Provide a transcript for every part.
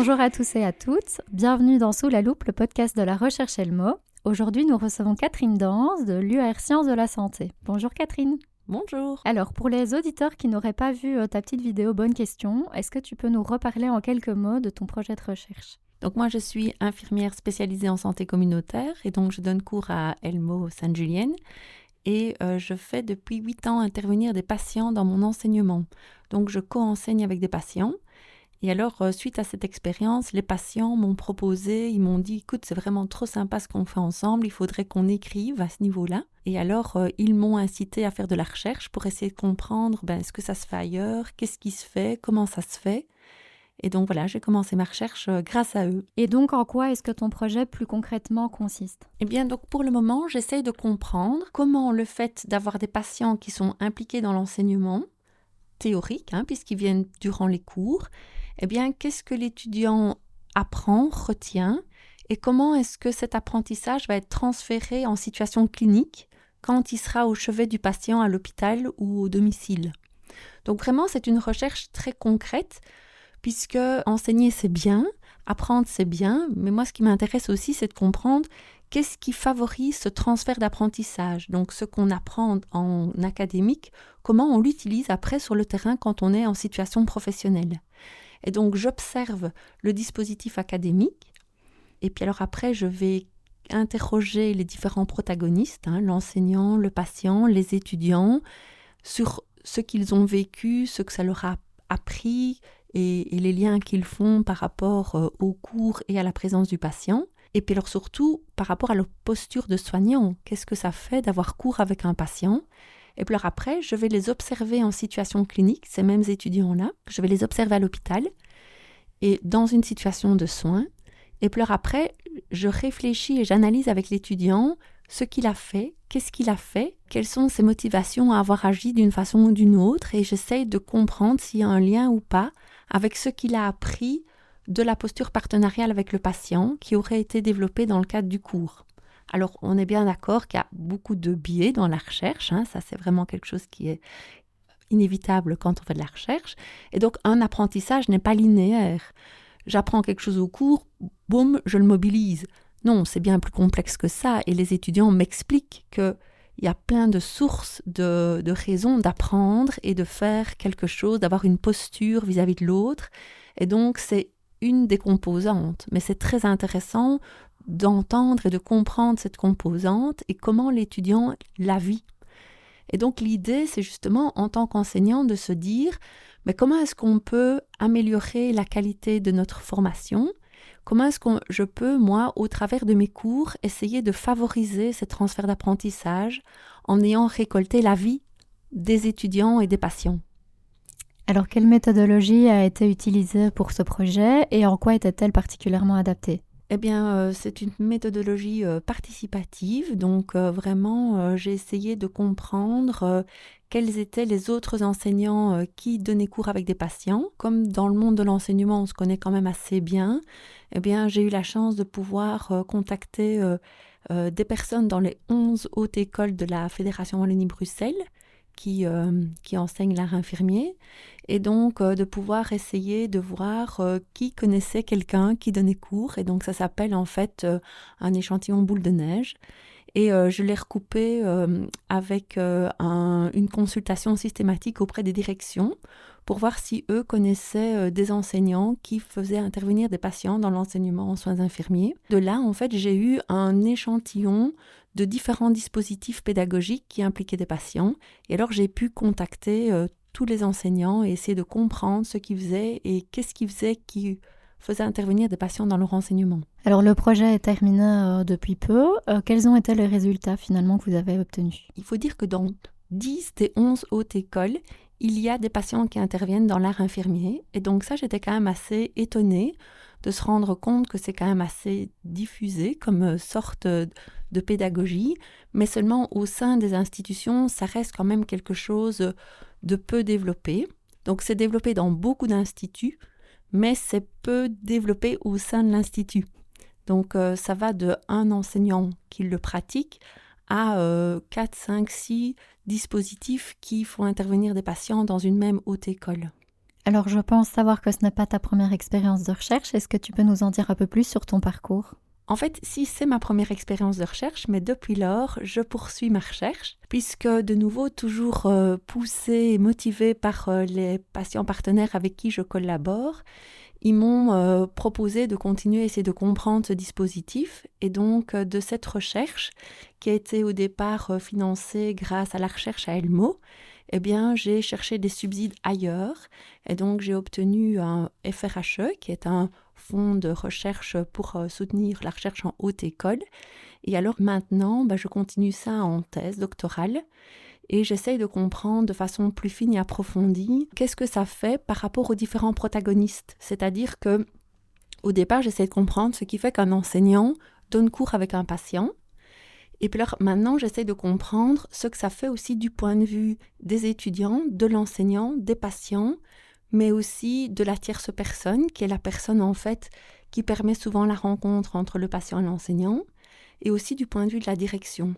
Bonjour à tous et à toutes, bienvenue dans Sous la loupe, le podcast de la recherche Elmo. Aujourd'hui, nous recevons Catherine Danse de l'UR Sciences de la Santé. Bonjour Catherine. Bonjour. Alors, pour les auditeurs qui n'auraient pas vu ta petite vidéo Bonne question, est-ce que tu peux nous reparler en quelques mots de ton projet de recherche ? Donc moi, je suis infirmière spécialisée en santé communautaire et donc je donne cours à Elmo Sainte-Julienne et je fais depuis 8 ans intervenir des patients dans mon enseignement. Donc je co-enseigne avec des patients. Et alors, suite à cette expérience, les patients m'ont proposé, ils m'ont dit « Écoute, c'est vraiment trop sympa ce qu'on fait ensemble, il faudrait qu'on écrive à ce niveau-là. » Et alors, ils m'ont incité à faire de la recherche pour essayer de comprendre est-ce que ça se fait ailleurs, qu'est-ce qui se fait, comment ça se fait. Et donc voilà, j'ai commencé ma recherche grâce à eux. Et donc, en quoi est-ce que ton projet plus concrètement consiste ? Eh bien, donc pour le moment, j'essaye de comprendre comment le fait d'avoir des patients qui sont impliqués dans l'enseignement théorique, puisqu'ils viennent durant les cours, eh bien, qu'est-ce que l'étudiant apprend, retient, et comment est-ce que cet apprentissage va être transféré en situation clinique quand il sera au chevet du patient à l'hôpital ou au domicile. Donc vraiment, c'est une recherche très concrète, puisque enseigner, c'est bien, apprendre, c'est bien, mais moi, ce qui m'intéresse aussi, c'est de comprendre qu'est-ce qui favorise ce transfert d'apprentissage. Donc, ce qu'on apprend en académique, comment on l'utilise après sur le terrain quand on est en situation professionnelle. Et donc, j'observe le dispositif académique, et puis alors après, je vais interroger les différents protagonistes, l'enseignant, le patient, les étudiants, sur ce qu'ils ont vécu, ce que ça leur a appris, et les liens qu'ils font par rapport au cours et à la présence du patient. Et puis alors surtout, par rapport à leur posture de soignant, qu'est-ce que ça fait d'avoir cours avec un patient ? Et puis alors après, je vais les observer en situation clinique, ces mêmes étudiants-là. Je vais les observer à l'hôpital et dans une situation de soins. Et puis alors après, je réfléchis et j'analyse avec l'étudiant ce qu'il a fait, qu'est-ce qu'il a fait, quelles sont ses motivations à avoir agi d'une façon ou d'une autre, et j'essaye de comprendre s'il y a un lien ou pas avec ce qu'il a appris de la posture partenariale avec le patient qui aurait été développée dans le cadre du cours. Alors, on est bien d'accord qu'il y a beaucoup de biais dans la recherche, ça c'est vraiment quelque chose qui est inévitable quand on fait de la recherche, et donc un apprentissage n'est pas linéaire. J'apprends quelque chose au cours, boum, je le mobilise. Non, c'est bien plus complexe que ça, et les étudiants m'expliquent qu'il y a plein de sources, de raisons d'apprendre et de faire quelque chose, d'avoir une posture vis-à-vis de l'autre, et donc c'est une des composantes, mais c'est très intéressant d'entendre et de comprendre cette composante et comment l'étudiant la vit. Et donc l'idée, c'est justement en tant qu'enseignant de se dire comment est-ce qu'on peut améliorer la qualité de notre formation ? Comment est-ce que je peux, moi, au travers de mes cours, essayer de favoriser ces transferts d'apprentissage en ayant récolté l'avis des étudiants et des patients ? Alors, quelle méthodologie a été utilisée pour ce projet et en quoi était-elle particulièrement adaptée ? Eh bien, c'est une méthodologie participative, donc vraiment, j'ai essayé de comprendre quels étaient les autres enseignants qui donnaient cours avec des patients. Comme dans le monde de l'enseignement, on se connaît quand même assez bien, eh bien, j'ai eu la chance de pouvoir contacter des personnes dans les 11 hautes écoles de la Fédération Wallonie-Bruxelles qui enseignent l'art infirmier, et donc de pouvoir essayer de voir qui connaissait quelqu'un qui donnait cours, et donc ça s'appelle en fait un échantillon boule de neige, et je l'ai recoupé avec une consultation systématique auprès des directions pour voir si eux connaissaient des enseignants qui faisaient intervenir des patients dans l'enseignement en soins infirmiers. De là, en fait, j'ai eu un échantillon de différents dispositifs pédagogiques qui impliquaient des patients. Et alors, j'ai pu contacter tous les enseignants et essayer de comprendre ce qu'ils faisaient et qu'est-ce qu'ils faisaient qui faisait intervenir des patients dans leur enseignement. Alors, le projet est terminé depuis peu. Quels ont été les résultats finalement que vous avez obtenus ? Il faut dire que dans 10 des 11 hautes écoles, il y a des patients qui interviennent dans l'art infirmier. Et donc ça, j'étais quand même assez étonnée de se rendre compte que c'est quand même assez diffusé comme sorte de pédagogie, mais seulement au sein des institutions, ça reste quand même quelque chose de peu développé. Donc c'est développé dans beaucoup d'instituts, mais c'est peu développé au sein de l'institut. Donc ça va de un enseignant qui le pratique à 4, 5, 6 dispositifs qui font intervenir des patients dans une même haute école. Alors, je pense savoir que ce n'est pas ta première expérience de recherche. Est-ce que tu peux nous en dire un peu plus sur ton parcours? En fait, si c'est ma première expérience de recherche, mais depuis lors, je poursuis ma recherche, puisque de nouveau, toujours poussée et motivée par les patients partenaires avec qui je collabore, ils m'ont proposé de continuer à essayer de comprendre ce dispositif. Et donc, de cette recherche, qui a été au départ financée grâce à la recherche à Elmo, eh bien, j'ai cherché des subsides ailleurs. Et donc, j'ai obtenu un FRHE, qui est un fonds de recherche pour soutenir la recherche en haute école. Et alors maintenant, je continue ça en thèse doctorale. Et j'essaye de comprendre de façon plus fine et approfondie qu'est-ce que ça fait par rapport aux différents protagonistes. C'est-à-dire que, au départ, j'essaie de comprendre ce qui fait qu'un enseignant donne cours avec un patient. Et puis alors, maintenant, j'essaie de comprendre ce que ça fait aussi du point de vue des étudiants, de l'enseignant, des patients, mais aussi de la tierce personne, qui est la personne en fait qui permet souvent la rencontre entre le patient et l'enseignant, et aussi du point de vue de la direction.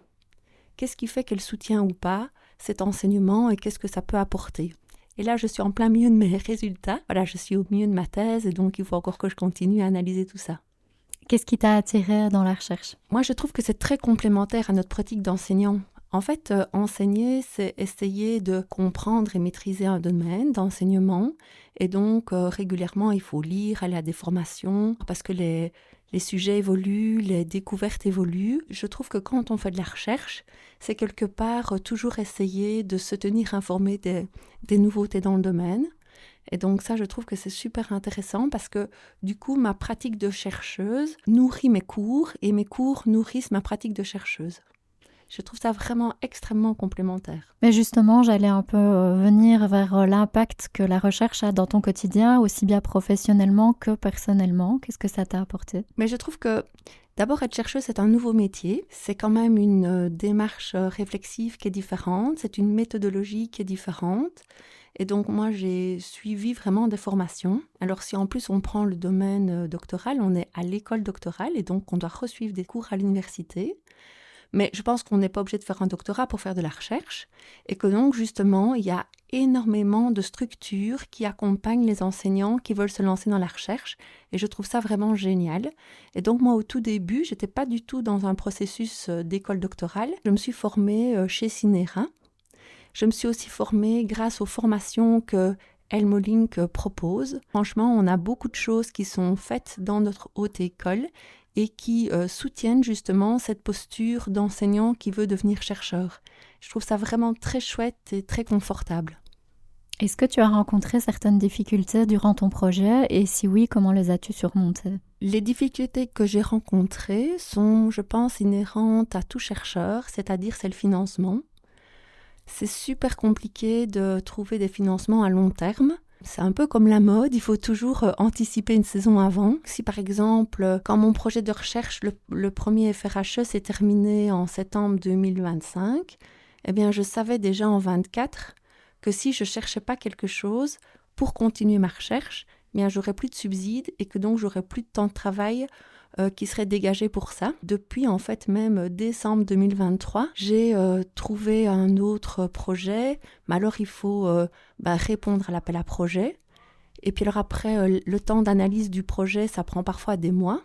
Qu'est-ce qui fait qu'elle soutient ou pas cet enseignement et qu'est-ce que ça peut apporter? Et là, je suis en plein milieu de mes résultats. Voilà, je suis au milieu de ma thèse et donc il faut encore que je continue à analyser tout ça. Qu'est-ce qui t'a attiré dans la recherche? Moi, je trouve que c'est très complémentaire à notre pratique d'enseignant. En fait, enseigner, c'est essayer de comprendre et maîtriser un domaine d'enseignement. Et donc, régulièrement, il faut lire, aller à des formations, parce que les sujets évoluent, les découvertes évoluent. Je trouve que quand on fait de la recherche, c'est quelque part toujours essayer de se tenir informé des nouveautés dans le domaine. Et donc ça, je trouve que c'est super intéressant parce que du coup, ma pratique de chercheuse nourrit mes cours et mes cours nourrissent ma pratique de chercheuse. Je trouve ça vraiment extrêmement complémentaire. Mais justement, j'allais un peu venir vers l'impact que la recherche a dans ton quotidien, aussi bien professionnellement que personnellement. Qu'est-ce que ça t'a apporté? Mais je trouve que d'abord, être chercheuse, c'est un nouveau métier. C'est quand même une démarche réflexive qui est différente. C'est une méthodologie qui est différente. Et donc, moi, j'ai suivi vraiment des formations. Alors, si en plus on prend le domaine doctoral, on est à l'école doctorale et donc on doit resuivre des cours à l'université. Mais je pense qu'on n'est pas obligé de faire un doctorat pour faire de la recherche et que donc, justement, il y a énormément de structures qui accompagnent les enseignants qui veulent se lancer dans la recherche et je trouve ça vraiment génial. Et donc, moi, au tout début, je n'étais pas du tout dans un processus d'école doctorale. Je me suis formée chez Synera. Je me suis aussi formée grâce aux formations que Elmo Link propose. Franchement, on a beaucoup de choses qui sont faites dans notre haute école et qui soutiennent justement cette posture d'enseignant qui veut devenir chercheur. Je trouve ça vraiment très chouette et très confortable. Est-ce que tu as rencontré certaines difficultés durant ton projet et si oui, comment les as-tu surmontées? Les difficultés que j'ai rencontrées sont, je pense, inhérentes à tout chercheur, c'est-à-dire c'est le financement. C'est super compliqué de trouver des financements à long terme. C'est un peu comme la mode, il faut toujours anticiper une saison avant. Si par exemple, quand mon projet de recherche, le premier FRHE s'est terminé en septembre 2025, eh bien je savais déjà en 2024 que si je ne cherchais pas quelque chose pour continuer ma recherche, eh bien j'aurais plus de subsides et que donc j'aurais plus de temps de travail qui serait dégagé pour ça. Depuis en fait même décembre 2023, j'ai trouvé un autre projet, mais alors il faut répondre à l'appel à projet. Et puis alors après, le temps d'analyse du projet, ça prend parfois des mois.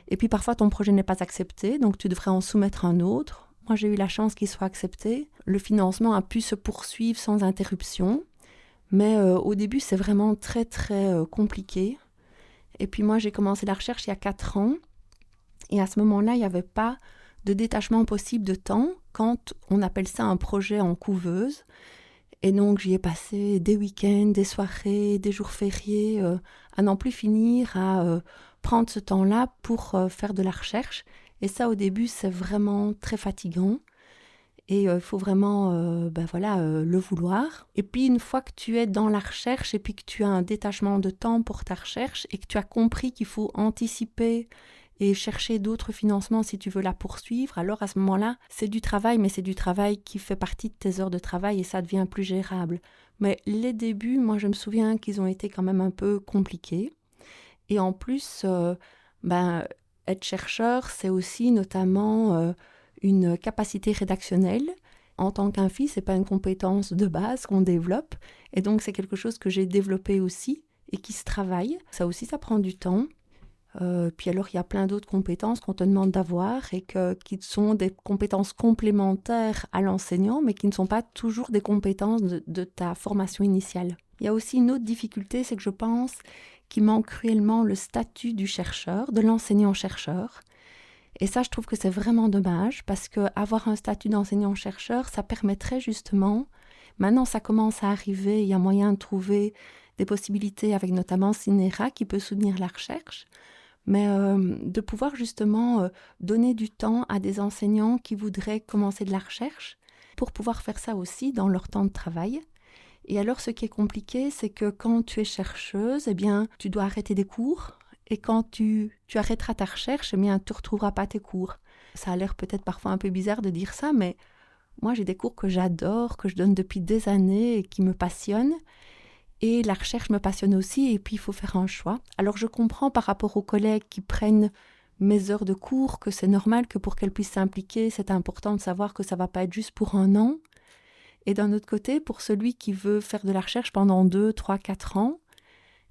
Et puis parfois ton projet n'est pas accepté, donc tu devrais en soumettre un autre. Moi j'ai eu la chance qu'il soit accepté. Le financement a pu se poursuivre sans interruption. Mais au début c'est vraiment très très compliqué. Et puis moi, j'ai commencé la recherche il y a 4 ans. Et à ce moment-là, il n'y avait pas de détachement possible de temps quand on appelle ça un projet en couveuse. Et donc, j'y ai passé des week-ends, des soirées, des jours fériés, à n'en plus finir, à prendre ce temps-là pour faire de la recherche. Et ça, au début, c'est vraiment très fatigant. Et il faut vraiment le vouloir. Et puis une fois que tu es dans la recherche et puis que tu as un détachement de temps pour ta recherche et que tu as compris qu'il faut anticiper et chercher d'autres financements si tu veux la poursuivre, alors à ce moment-là, c'est du travail, mais c'est du travail qui fait partie de tes heures de travail et ça devient plus gérable. Mais les débuts, moi je me souviens qu'ils ont été quand même un peu compliqués. Et en plus, être chercheur, c'est aussi notamment une capacité rédactionnelle En tant qu'infirmier, c'est pas une compétence de base qu'on développe. Et donc, c'est quelque chose que j'ai développé aussi et qui se travaille. Ça aussi, ça prend du temps. Puis alors, il y a plein d'autres compétences qu'on te demande d'avoir et qui sont des compétences complémentaires à l'enseignant, mais qui ne sont pas toujours des compétences de ta formation initiale. Il y a aussi une autre difficulté, c'est que je pense qu'il manque cruellement le statut du chercheur, de l'enseignant-chercheur. Et ça, je trouve que c'est vraiment dommage, parce qu'avoir un statut d'enseignant-chercheur, ça permettrait justement, maintenant ça commence à arriver, il y a moyen de trouver des possibilités avec notamment CINERA qui peut soutenir la recherche, mais de pouvoir justement donner du temps à des enseignants qui voudraient commencer de la recherche pour pouvoir faire ça aussi dans leur temps de travail. Et alors, ce qui est compliqué, c'est que quand tu es chercheuse, eh bien, tu dois arrêter des cours. Et quand tu arrêteras ta recherche, eh bien, tu ne retrouveras pas tes cours. Ça a l'air peut-être parfois un peu bizarre de dire ça, mais moi, j'ai des cours que j'adore, que je donne depuis des années et qui me passionnent. Et la recherche me passionne aussi, et puis il faut faire un choix. Alors, je comprends par rapport aux collègues qui prennent mes heures de cours que c'est normal que pour qu'elles puissent s'impliquer, c'est important de savoir que ça ne va pas être juste pour un an. Et d'un autre côté, pour celui qui veut faire de la recherche pendant 2, 3, 4 ans,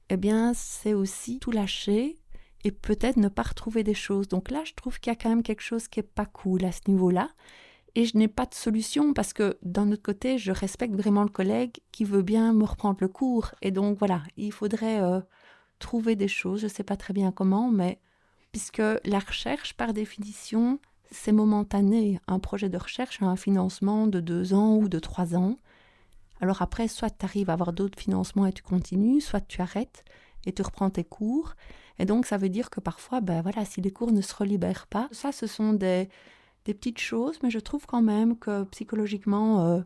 eh bien, c'est aussi tout lâcher et peut-être ne pas retrouver des choses. Donc là, je trouve qu'il y a quand même quelque chose qui n'est pas cool à ce niveau-là. Et je n'ai pas de solution parce que d'un autre côté, je respecte vraiment le collègue qui veut bien me reprendre le cours. Et donc voilà, il faudrait trouver des choses. Je ne sais pas très bien comment, mais puisque la recherche, par définition, c'est momentané. Un projet de recherche a un financement de 2 ans ou de 3 ans. Alors après, soit tu arrives à avoir d'autres financements et tu continues, soit tu arrêtes et tu reprends tes cours. Et donc, ça veut dire que parfois, si les cours ne se relibèrent pas, ça, ce sont des petites choses, mais je trouve quand même que psychologiquement,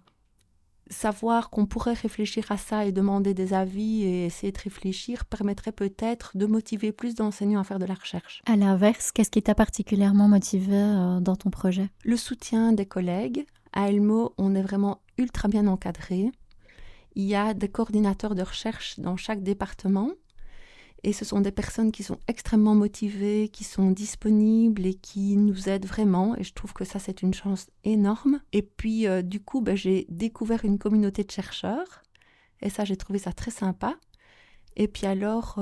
savoir qu'on pourrait réfléchir à ça et demander des avis et essayer de réfléchir permettrait peut-être de motiver plus d'enseignants à faire de la recherche. À l'inverse, qu'est-ce qui t'a particulièrement motivé dans ton projet ? Le soutien des collègues. À Elmo, on est vraiment ultra bien encadré. Il y a des coordinateurs de recherche dans chaque département. Et ce sont des personnes qui sont extrêmement motivées, qui sont disponibles et qui nous aident vraiment. Et je trouve que ça, c'est une chance énorme. Et puis, du coup, j'ai découvert une communauté de chercheurs. Et ça, j'ai trouvé ça très sympa. Et puis alors,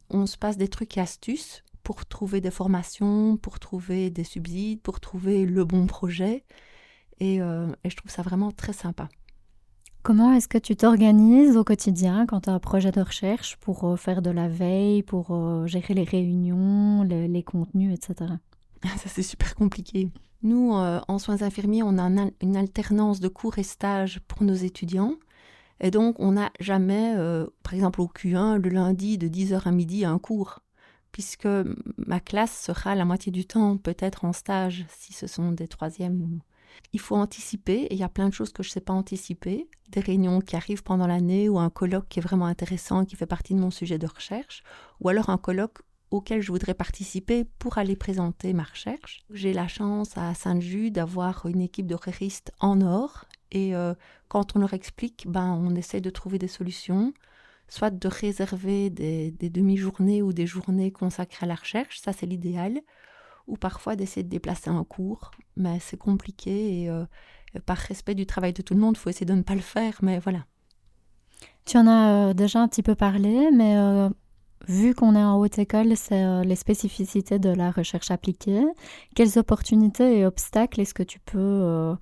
on se passe des trucs et astuces pour trouver des formations, pour trouver des subsides, pour trouver le bon projet. Et je trouve ça vraiment très sympa. Comment est-ce que tu t'organises au quotidien quand tu as un projet de recherche pour faire de la veille, pour gérer les réunions, les contenus, etc. Ça, c'est super compliqué. Nous, en soins infirmiers, on a une alternance de cours et stages pour nos étudiants. Et donc, on n'a jamais, par exemple au Q1, le lundi de 10h à midi, un cours. Puisque ma classe sera la moitié du temps peut-être en stage, si ce sont des troisièmes. Il faut anticiper, et il y a plein de choses que je ne sais pas anticiper. Des réunions qui arrivent pendant l'année, ou un colloque qui est vraiment intéressant, qui fait partie de mon sujet de recherche, ou alors un colloque auquel je voudrais participer pour aller présenter ma recherche. J'ai la chance à Sainte-Jude d'avoir une équipe de reristes en or, et quand on leur explique, on essaie de trouver des solutions, soit de réserver des demi-journées ou des journées consacrées à la recherche, ça c'est l'idéal, ou parfois d'essayer de déplacer un cours, mais c'est compliqué et par respect du travail de tout le monde, il faut essayer de ne pas le faire, mais voilà. Tu en as déjà un petit peu parlé, mais vu qu'on est en haute école, c'est les spécificités de la recherche appliquée. Quelles opportunités et obstacles est-ce que tu peux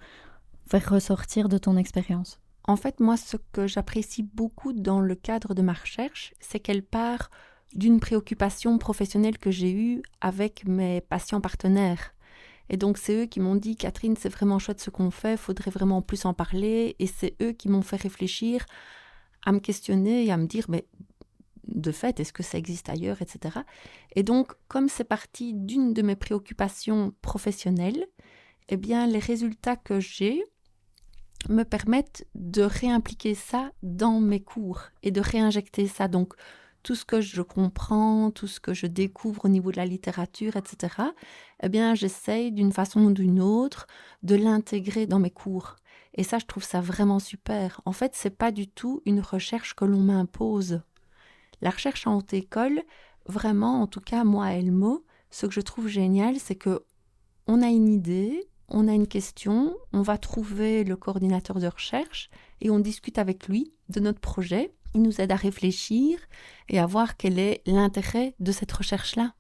faire ressortir de ton expérience ? En fait, moi, ce que j'apprécie beaucoup dans le cadre de ma recherche, c'est qu'elle part d'une préoccupation professionnelle que j'ai eue avec mes patients partenaires. Et donc, c'est eux qui m'ont dit « Catherine, c'est vraiment chouette ce qu'on fait, il faudrait vraiment plus en parler ». Et c'est eux qui m'ont fait réfléchir, à me questionner et à me dire « mais de fait, est-ce que ça existe ailleurs ?» etc. Et donc, comme c'est parti d'une de mes préoccupations professionnelles, eh bien, les résultats que j'ai me permettent de réimpliquer ça dans mes cours et de réinjecter ça. Donc, tout ce que je comprends, tout ce que je découvre au niveau de la littérature, etc., eh bien, j'essaye d'une façon ou d'une autre de l'intégrer dans mes cours. Et ça, je trouve ça vraiment super. En fait, c'est pas du tout une recherche que l'on m'impose. La recherche en haute école, vraiment, en tout cas, moi à Elmo, ce que je trouve génial, c'est que on a une idée, on a une question, on va trouver le coordinateur de recherche et on discute avec lui de notre projet. Il nous aide à réfléchir et à voir quel est l'intérêt de cette recherche-là.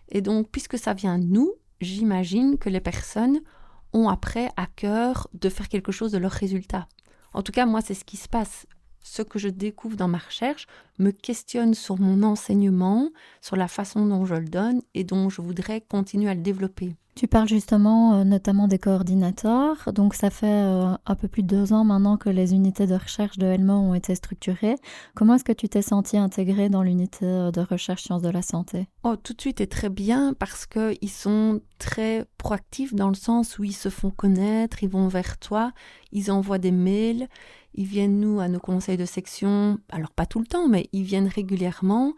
Et donc, puisque ça vient de nous, j'imagine que les personnes ont après à cœur de faire quelque chose de leurs résultats. En tout cas, moi, c'est ce qui se passe. Ce que je découvre dans ma recherche me questionne sur mon enseignement, sur la façon dont je le donne et dont je voudrais continuer à le développer. Tu parles justement notamment des coordinateurs. Donc ça fait un peu plus de 2 ans maintenant que les unités de recherche de Helmo ont été structurées. Comment est-ce que tu t'es sentie intégrée dans l'unité de recherche sciences de la santé? Tout de suite et très bien parce qu'ils sont très proactifs dans le sens où ils se font connaître, ils vont vers toi, ils envoient des mails, ils viennent à nos conseils de section, alors pas tout le temps, mais ils viennent régulièrement.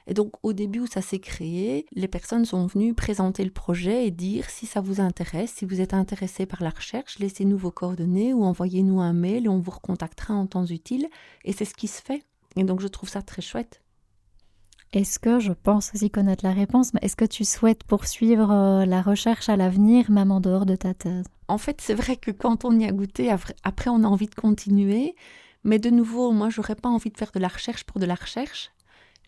Et donc, au début où ça s'est créé, les personnes sont venues présenter le projet et dire si ça vous intéresse, si vous êtes intéressé par la recherche, laissez-nous vos coordonnées ou envoyez-nous un mail et on vous recontactera en temps utile. Et c'est ce qui se fait. Et donc, je trouve ça très chouette. Est-ce que, je pense aussi connaître la réponse, mais est-ce que tu souhaites poursuivre la recherche à l'avenir, même en dehors de ta thèse? En fait, c'est vrai que quand on y a goûté, après, on a envie de continuer. Mais de nouveau, moi, j'aurais pas envie de faire de la recherche pour de la recherche.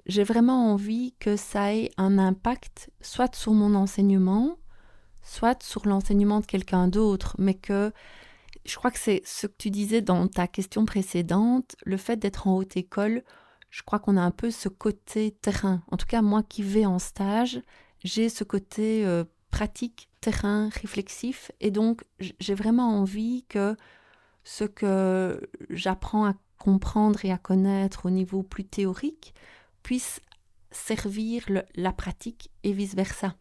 J'ai vraiment envie que ça ait un impact, soit sur mon enseignement, soit sur l'enseignement de quelqu'un d'autre. Mais que je crois que c'est ce que tu disais dans ta question précédente, le fait d'être en haute école, je crois qu'on a un peu ce côté terrain. En tout cas, moi qui vais en stage, j'ai ce côté pratique, terrain, réflexif. Et donc, j'ai vraiment envie que ce que j'apprends à comprendre et à connaître au niveau plus théorique puisse servir la pratique et vice-versa.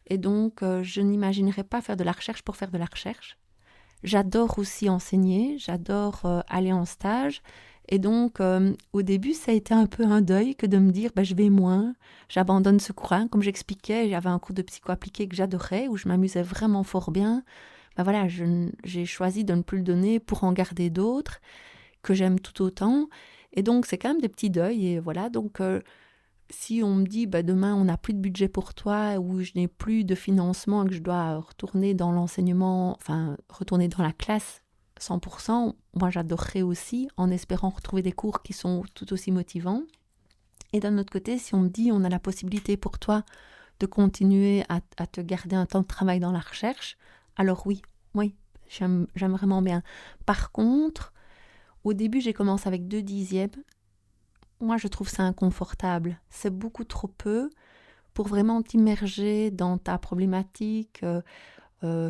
Et donc, je n'imaginerais pas faire de la recherche pour faire de la recherche. J'adore aussi enseigner, j'adore aller en stage. Et donc, au début, ça a été un peu un deuil que de me dire je vais moins, j'abandonne ce cours. Comme j'expliquais, j'avais un cours de psycho appliqué que j'adorais, où je m'amusais vraiment fort bien. Voilà, j'ai choisi de ne plus le donner pour en garder d'autres que j'aime tout autant. Et donc, c'est quand même des petits deuils. Et voilà, donc, si on me dit demain, on n'a plus de budget pour toi, ou je n'ai plus de financement et que je dois retourner dans l'enseignement, enfin, retourner dans la classe 100%, moi, j'adorerais aussi, en espérant retrouver des cours qui sont tout aussi motivants. Et d'un autre côté, si on me dit, on a la possibilité pour toi de continuer à te garder un temps de travail dans la recherche, alors oui, j'aime vraiment bien. Par contre, au début, j'ai commencé avec 2 dixièmes. Moi, je trouve ça inconfortable. C'est beaucoup trop peu pour vraiment t'immerger dans ta problématique,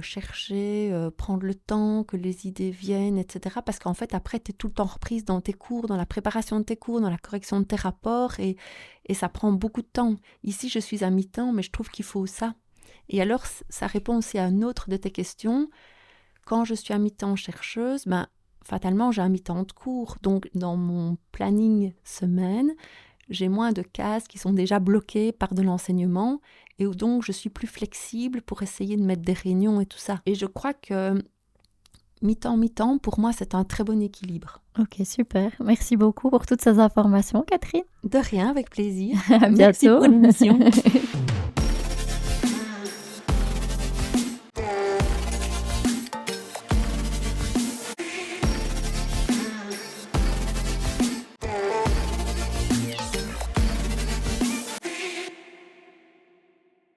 chercher, prendre le temps que les idées viennent, etc. Parce qu'en fait, après, tu es tout le temps reprise dans tes cours, dans la préparation de tes cours, dans la correction de tes rapports, et ça prend beaucoup de temps. Ici, je suis à mi-temps, mais je trouve qu'il faut ça. Et alors, ça répond aussi à une autre de tes questions. Quand je suis à mi-temps chercheuse, fatalement, j'ai un mi-temps de cours. Donc, dans mon planning semaine, j'ai moins de cases qui sont déjà bloquées par de l'enseignement et où donc je suis plus flexible pour essayer de mettre des réunions et tout ça. Et je crois que mi-temps, pour moi, c'est un très bon équilibre. Ok, super. Merci beaucoup pour toutes ces informations, Catherine. De rien, avec plaisir. À bientôt. Merci pour l'émission.